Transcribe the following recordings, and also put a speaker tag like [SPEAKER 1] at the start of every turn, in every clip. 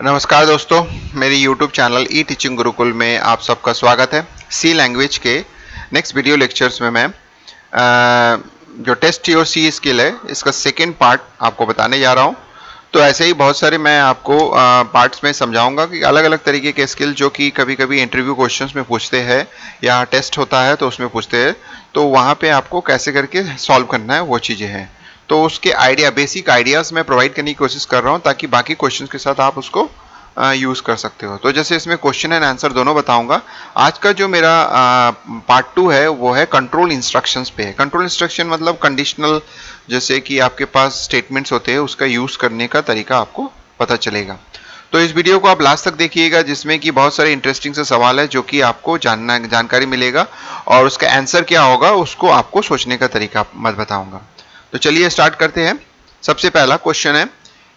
[SPEAKER 1] नमस्कार दोस्तों, मेरी YouTube चैनल ई टीचिंग गुरुकुल में आप सबका स्वागत है। सी लैंग्वेज के नेक्स्ट वीडियो लेक्चर्स में मैं जो टेस्ट योर सी स्किल है इसका सेकेंड पार्ट आपको बताने जा रहा हूँ। तो ऐसे ही बहुत सारे मैं आपको पार्ट्स में समझाऊंगा कि अलग अलग तरीके के स्किल जो कि कभी कभी इंटरव्यू क्वेश्चंस में पूछते हैं या टेस्ट होता है तो उसमें पूछते हैं, तो वहाँ पे आपको कैसे करके सॉल्व करना है वो चीज़ें हैं। तो उसके आइडिया, बेसिक आइडियाज़ मैं प्रोवाइड करने की कोशिश कर रहा हूँ ताकि बाकी क्वेश्चंस के साथ आप उसको यूज़ कर सकते हो। तो जैसे इसमें क्वेश्चन एंड आंसर दोनों बताऊंगा। आज का जो मेरा पार्ट 2 है वो है कंट्रोल इंस्ट्रक्शंस पे है। कंट्रोल इंस्ट्रक्शन मतलब कंडीशनल, जैसे कि आपके पास स्टेटमेंट्स होते हैं उसका यूज़ करने का तरीका आपको पता चलेगा। तो इस वीडियो को आप लास्ट तक देखिएगा जिसमें कि बहुत सारे इंटरेस्टिंग से सवाल है जो कि आपको जानकारी मिलेगा और उसका आंसर क्या होगा उसको आपको सोचने का तरीका मैं बताऊंगा। तो चलिए स्टार्ट करते हैं। सबसे पहला क्वेश्चन है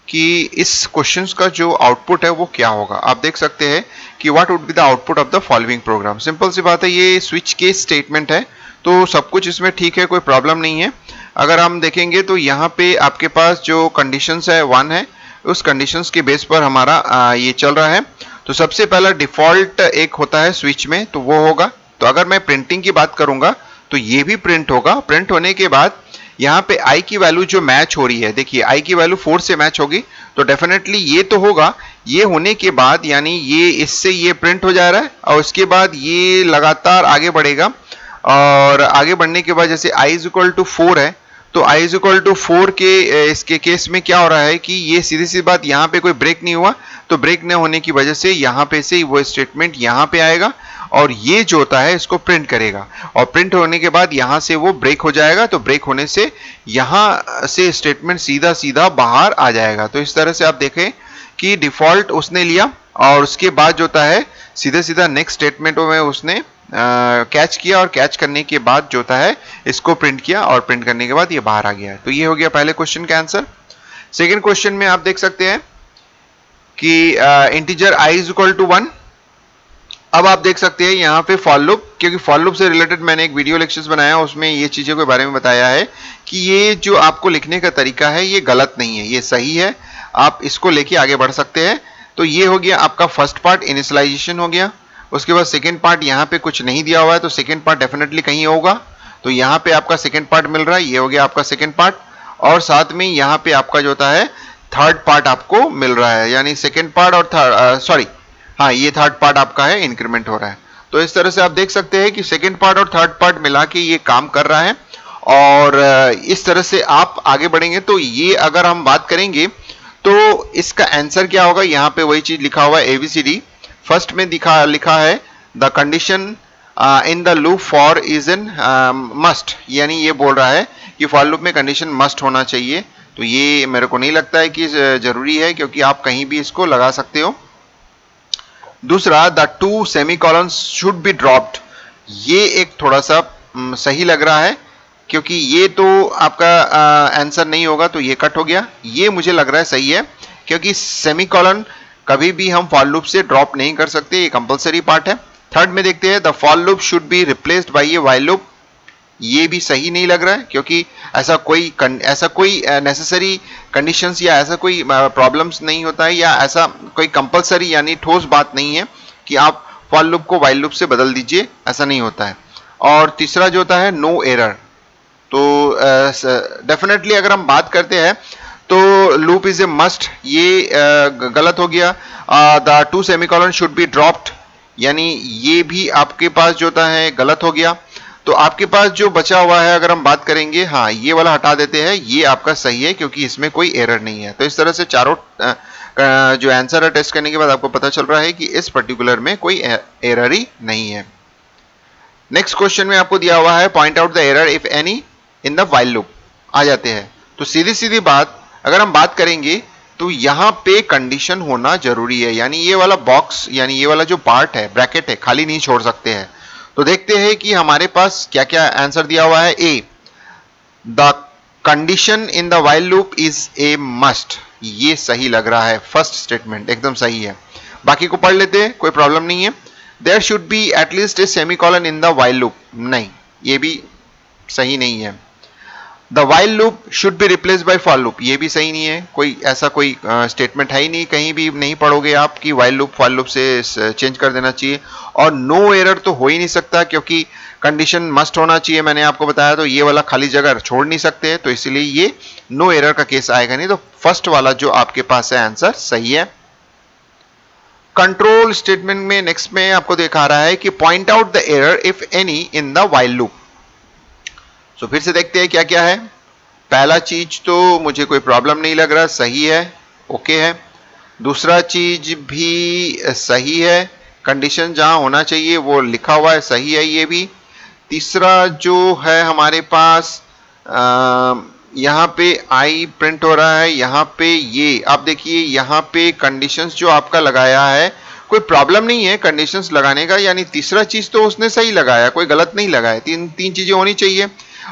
[SPEAKER 1] कि इस क्वेश्चंस का जो आउटपुट है वो क्या होगा। आप देख सकते हैं कि what would be the output of the following program. Simple सी बात है, ये स्विच केस स्टेटमेंट है तो सब कुछ इसमें ठीक है, कोई प्रॉब्लम नहीं है। अगर हम देखेंगे तो यहाँ पे आपके पास जो कंडीशंस है 1 है, उस कंडीशंस के बेस पर हमारा ये चल रहा है। तो सबसे पहला डिफॉल्ट एक होता है स्विच में, तो वो होगा। तो अगर मैं प्रिंटिंग की बात करूंगा तो ये भी प्रिंट होगा। प्रिंट होने के बाद यहाँ पे i की वैल्यू जो मैच हो रही है, देखिए i की वैल्यू 4 से मैच होगी तो डेफिनेटली ये तो होगा। ये होने के बाद यानी ये इससे ये प्रिंट हो जा रहा है और उसके बाद ये लगातार आगे बढ़ेगा और आगे बढ़ने के बाद जैसे i इज इक्वल टू 4 है तो i इज इक्वल टू 4 के इसके केस में क्या हो रहा है कि ये सीधी सी बात यहाँ पे कोई ब्रेक नहीं हुआ, तो ब्रेक न होने की वजह से यहाँ पे से वो स्टेटमेंट यहाँ पे आएगा और ये जो होता है इसको प्रिंट करेगा और प्रिंट होने के बाद यहाँ से वो ब्रेक हो जाएगा। तो ब्रेक होने से यहाँ से स्टेटमेंट सीधा सीधा बाहर आ जाएगा। तो इस तरह से आप देखें कि डिफॉल्ट उसने लिया और उसके बाद जो होता है सीधा सीधा नेक्स्ट स्टेटमेंट में उसने कैच किया और कैच करने के बाद जो होता है इसको प्रिंट किया और प्रिंट करने के बाद ये बाहर आ गया। तो ये हो गया पहले क्वेश्चन का आंसर। सेकेंड क्वेश्चन में आप देख सकते हैं कि integer i is equal to 1। अब आप देख सकते हैं यहाँ पे फॉर लूप, क्योंकि फॉर लूप से रिलेटेड मैंने एक वीडियो लेक्चर्स बनाया उसमें ये चीज़ों के बारे में बताया है कि ये जो आपको लिखने का तरीका है ये गलत नहीं है, ये सही है। आप इसको लेके आगे बढ़ सकते हैं। तो ये हो गया आपका फर्स्ट पार्ट, इनिशियलाइजेशन हो गया। उसके बाद सेकेंड पार्ट, यहाँ पे कुछ नहीं दिया हुआ है तो सेकेंड पार्ट डेफिनेटली कहीं होगा, तो यहाँ पे आपका सेकेंड पार्ट मिल रहा है, ये हो गया आपका सेकेंड पार्ट। और साथ में यहाँ पे आपका जो होता है थर्ड पार्ट आपको मिल रहा है, यानी सेकेंड पार्ट और थर्ड हाँ ये थर्ड पार्ट आपका है, इंक्रीमेंट हो रहा है। तो इस तरह से आप देख सकते हैं कि सेकेंड पार्ट और थर्ड पार्ट मिला के ये काम कर रहा है और इस तरह से आप आगे बढ़ेंगे। तो ये अगर हम बात करेंगे तो इसका आंसर क्या होगा, यहाँ पे वही चीज लिखा हुआ है ABCD। फर्स्ट में लिखा है the condition in the loop for is in must, यानी ये बोल रहा है कि फॉर लूप में कंडीशन मस्ट होना चाहिए। तो ये मेरे को नहीं लगता है कि जरूरी है, क्योंकि आप कहीं भी इसको लगा सकते हो। दूसरा, the 2 semicolon should be dropped, ये एक थोड़ा सा सही लग रहा है, क्योंकि ये तो आपका आंसर नहीं होगा तो ये कट हो गया। ये मुझे लग रहा है सही है, क्योंकि सेमीकोलन कभी भी हम फॉर लूप से ड्रॉप नहीं कर सकते, ये कंपलसरी पार्ट है। थर्ड में देखते हैं, the for loop should be replaced by A while loop, ये भी सही नहीं लग रहा है, क्योंकि ऐसा कोई नेसेसरी कंडीशंस या ऐसा कोई प्रॉब्लम्स नहीं होता है, या ऐसा कोई कंपलसरी यानी ठोस बात नहीं है कि आप फॉर लूप को व्हाइल लूप से बदल दीजिए, ऐसा नहीं होता है। और तीसरा जो होता है नो एरर, तो डेफिनेटली अगर हम बात करते हैं तो लूप इज ए मस्ट, ये गलत हो गया। The 2 semicolon should be dropped, यानी ये भी आपके पास जो होता है गलत हो गया। तो आपके पास जो बचा हुआ है अगर हम बात करेंगे, हाँ ये वाला हटा देते हैं, ये आपका सही है क्योंकि इसमें कोई एरर नहीं है। तो इस तरह से चारों जो आंसर है टेस्ट करने के बाद आपको पता चल रहा है कि इस पर्टिकुलर में कोई एरर ही नहीं है। नेक्स्ट क्वेश्चन में आपको दिया हुआ है point out the error if any in the while loop, आ जाते हैं। तो सीधी सीधी बात अगर हम बात करेंगे तो यहाँ पे कंडीशन होना जरूरी है, यानी ये वाला बॉक्स यानी ये वाला जो पार्ट है ब्रैकेट है खाली नहीं छोड़ सकते हैं। तो देखते हैं कि हमारे पास क्या क्या आंसर दिया हुआ है। A, the condition in the while loop is a must, ये सही लग रहा है, फर्स्ट स्टेटमेंट एकदम सही है। बाकी को पढ़ लेते हैं, कोई प्रॉब्लम नहीं है। There should be at least a semicolon in the while loop, नहीं ये भी सही नहीं है। The while loop should be replace by for loop, ये भी सही नहीं है, कोई ऐसा कोई स्टेटमेंट है ही नहीं, कहीं भी नहीं पढ़ोगे आप कि वाइल लूप फॉर लूप से चेंज कर देना चाहिए। और नो एरर तो हो ही नहीं सकता, क्योंकि कंडीशन मस्ट होना चाहिए, मैंने आपको बताया, तो ये वाला खाली जगह छोड़ नहीं सकते, तो इसलिए ये नो एरर का केस आएगा नहीं, तो फर्स्ट वाला जो आपके पास है आंसर सही है। कंट्रोल स्टेटमेंट में नेक्स्ट में आपको दिखा रहा है कि point out the error if any in the while loop. So फिर से देखते हैं क्या क्या है। पहला चीज तो मुझे कोई प्रॉब्लम नहीं लग रहा, सही है, ओके है। दूसरा चीज भी सही है, कंडीशन जहां होना चाहिए वो लिखा हुआ है, सही है ये भी। तीसरा जो है हमारे पास यहाँ पे आई प्रिंट हो रहा है, यहाँ पे ये आप देखिए, यहाँ पे कंडीशंस जो आपका लगाया है कोई प्रॉब्लम नहीं है कंडीशंस लगाने का, यानी तीसरा चीज तो उसने सही लगाया, कोई गलत नहीं लगाया। तीन चीजें होनी चाहिए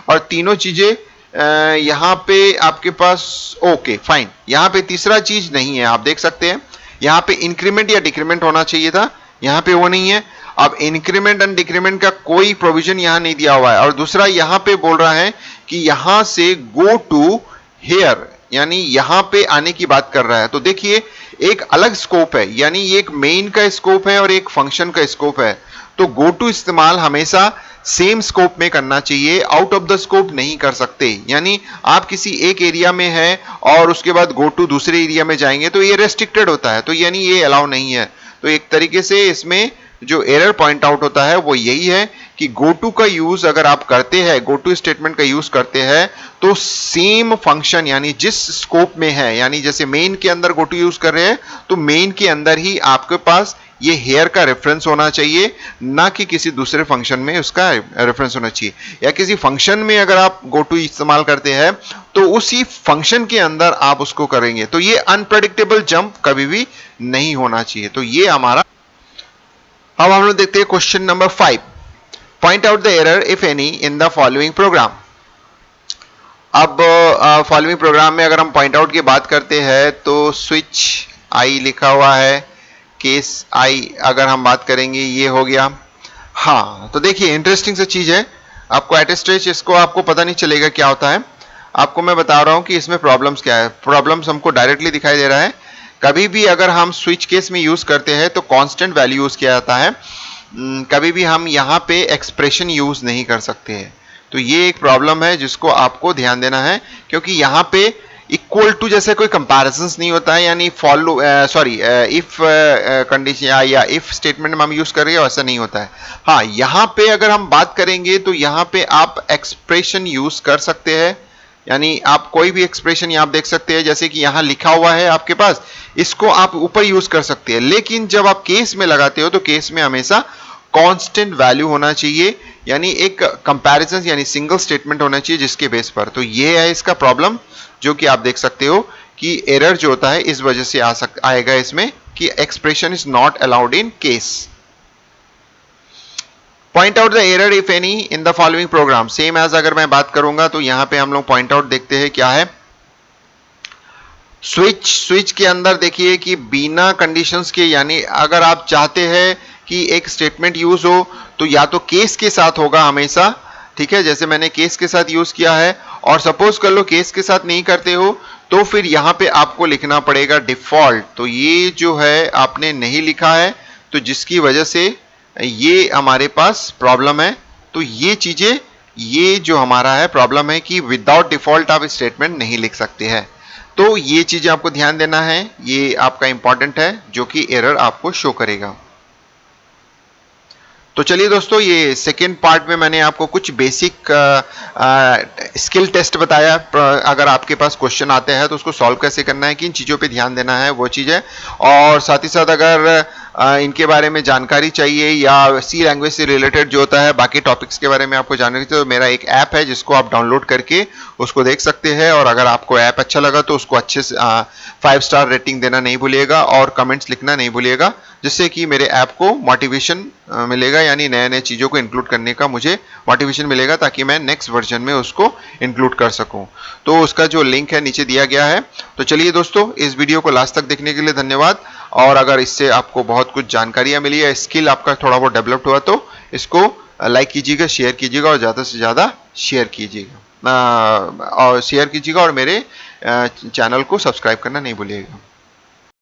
[SPEAKER 1] और तीनों चीजें यहाँ पे आपके पास ओके फाइन। यहाँ पे तीसरा चीज नहीं है, आप देख सकते हैं, यहाँ पे इंक्रीमेंट या डिक्रीमेंट होना चाहिए था, यहाँ पे वो नहीं है। अब इंक्रीमेंट एंड डिक्रीमेंट का कोई प्रोविजन यहाँ नहीं दिया हुआ है। और दूसरा यहाँ पे बोल रहा है कि यहाँ से गो टू हेयर, यानी यहाँ पे आने की बात कर रहा है। तो देखिए एक अलग स्कोप है, यानी ये एक मेन का स्कोप है और एक फंक्शन का स्कोप है। तो गो टू इस्तेमाल हमेशा सेम स्कोप में करना चाहिए, आउट ऑफ द स्कोप नहीं कर सकते। यानी आप किसी एक एरिया में है और उसके बाद गो टू दूसरे एरिया में जाएंगे तो ये रेस्ट्रिक्टेड होता है, तो यानी ये अलाउ नहीं है। तो एक तरीके से इसमें जो एरर पॉइंट आउट होता है वो यही है कि गो टू का यूज अगर आप करते हैं, गो टू स्टेटमेंट का यूज करते हैं, तो सेम फंक्शन यानी जिस स्कोप में है, यानी जैसे मेन के अंदर गो टू यूज कर रहे हैं तो मेन के अंदर ही आपके पास ये हेयर का रेफरेंस होना चाहिए, ना कि किसी दूसरे फंक्शन में उसका रेफरेंस होना चाहिए। या किसी फंक्शन में अगर आप गो टू इस्तेमाल करते हैं तो उसी फंक्शन के अंदर आप उसको करेंगे, तो ये अनप्रेडिक्टेबल जंप कभी भी नहीं होना चाहिए। तो ये हमारा। अब हम लोग देखते हैं question number 5, point out the error if any in the following programme. अब फॉलोइंग प्रोग्राम में अगर हम पॉइंट आउट की बात करते हैं तो स्विच आई लिखा हुआ है, केस आई अगर हम बात करेंगे ये हो गया। हाँ तो देखिए इंटरेस्टिंग सी चीज है, आपको एट स्टेज इसको आपको पता नहीं चलेगा क्या होता है। आपको मैं बता रहा हूं कि इसमें प्रॉब्लम्स क्या है। प्रॉब्लम्स हमको डायरेक्टली दिखाई दे रहा है। कभी भी अगर हम स्विच केस में यूज करते हैं तो कांस्टेंट वैल्यू यूज किया जाता है, कभी भी हम यहाँ पे एक्सप्रेशन यूज नहीं कर सकते हैं। तो ये एक प्रॉब्लम है जिसको आपको ध्यान देना है, क्योंकि यहाँ पे इक्वल टू जैसे कोई कंपैरिजंस नहीं होता है, यानी फॉलो इफ कंडीशन या इफ स्टेटमेंट में हम यूज कर रहे हैं वैसा नहीं होता है। हाँ यहाँ पे अगर हम बात करेंगे तो यहाँ पे आप एक्सप्रेशन यूज कर सकते हैं, यानी आप कोई भी एक्सप्रेशन यहाँ आप देख सकते हैं, जैसे कि यहाँ लिखा हुआ है आपके पास, इसको आप ऊपर यूज कर सकते हैं। लेकिन जब आप केस में लगाते हो तो केस में हमेशा कांस्टेंट वैल्यू होना चाहिए, यानी एक कंपैरिजन यानी सिंगल स्टेटमेंट होना चाहिए जिसके बेस पर। तो ये है इसका प्रॉब्लम, जो कि आप देख सकते हो कि एरर जो होता है इस वजह से आएगा इसमें कि expression is not allowed in case. Point out the error if any in the following program. Same as अगर मैं बात करूंगा तो यहां पे हम लोग पॉइंट आउट देखते हैं क्या है। स्विच के अंदर देखिए कि बिना कंडीशंस के, यानी अगर आप चाहते हैं कि एक स्टेटमेंट यूज हो तो या तो केस के साथ होगा हमेशा, ठीक है, जैसे मैंने केस के साथ यूज किया है। और सपोज कर लो केस के साथ नहीं करते हो तो फिर यहां पे आपको लिखना पड़ेगा डिफॉल्ट। तो ये जो है आपने नहीं लिखा है, तो जिसकी वजह से ये हमारे पास प्रॉब्लम है। तो ये चीजें, ये जो हमारा है प्रॉब्लम है कि विदाउट डिफॉल्ट आप स्टेटमेंट नहीं लिख सकते हैं। तो ये चीजें आपको ध्यान देना है, ये आपका इंपॉर्टेंट है जो कि एरर आपको शो करेगा। तो चलिए दोस्तों, ये सेकेंड पार्ट में मैंने आपको कुछ बेसिक स्किल टेस्ट बताया। अगर आपके पास क्वेश्चन आते हैं तो उसको सॉल्व कैसे करना है, किन चीज़ों पे ध्यान देना है, वो चीज़ है। और साथ ही साथ अगर इनके बारे में जानकारी चाहिए या सी लैंग्वेज से रिलेटेड जो होता है बाकी टॉपिक्स के बारे में आपको जानकारी चाहिए, तो मेरा एक ऐप है जिसको आप डाउनलोड करके उसको देख सकते हैं। और अगर आपको ऐप अच्छा लगा तो उसको अच्छे से 5 स्टार रेटिंग देना नहीं भूलिएगा और कमेंट्स लिखना नहीं भूलिएगा, जिससे कि मेरे ऐप को मोटिवेशन मिलेगा, यानी नए नए चीज़ों को इंक्लूड करने का मुझे मोटिवेशन मिलेगा, ताकि मैं नेक्स्ट वर्जन में उसको इंक्लूड कर सकूं। तो उसका जो लिंक है नीचे दिया गया है। तो चलिए दोस्तों, इस वीडियो को लास्ट तक देखने के लिए धन्यवाद। और अगर इससे आपको बहुत कुछ जानकारियां मिली या स्किल आपका थोड़ा बहुत डेवलप्ड हुआ तो इसको लाइक कीजिएगा, शेयर कीजिएगा और ज़्यादा से ज़्यादा शेयर कीजिएगा। और शेयर कीजिएगा और मेरे चैनल को सब्सक्राइब करना नहीं भूलिएगा।